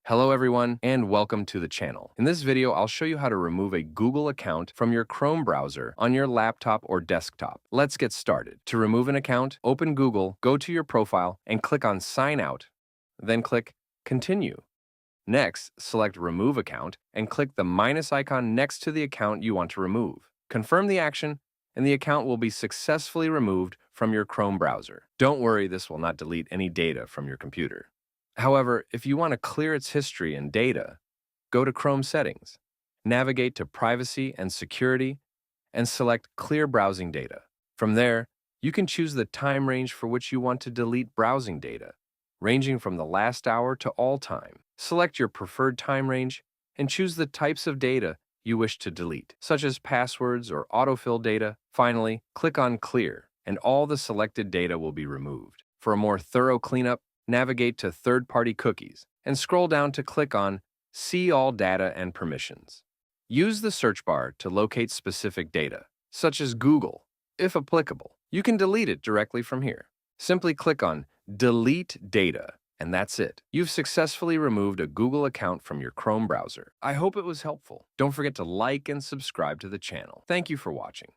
Hello everyone and welcome to the channel. In this video, I'll show you how to remove a Google account from your Chrome browser on your laptop or desktop. Let's get started. To remove an account, open Google, go to your profile, and click on Sign Out. Then click Continue. Next, select Remove Account and click the minus icon next to the account you want to remove. Confirm the action, and the account will be successfully removed from your Chrome browser. Don't worry, this will not delete any data from your computer. However, if you want to clear its history and data, go to Chrome Settings, navigate to Privacy and Security, and select Clear Browsing Data. From there, you can choose the time range for which you want to delete browsing data, ranging from the last hour to all time. Select your preferred time range and choose the types of data you wish to delete, such as passwords or autofill data. Finally, click on Clear, and all the selected data will be removed. For a more thorough cleanup, navigate to Third-Party Cookies and scroll down to click on See All Data and Permissions. Use the search bar to locate specific data, such as Google. If applicable, you can delete it directly from here. Simply click on Delete Data, and that's it. You've successfully removed a Google account from your Chrome browser. I hope it was helpful. Don't forget to like and subscribe to the channel. Thank you for watching.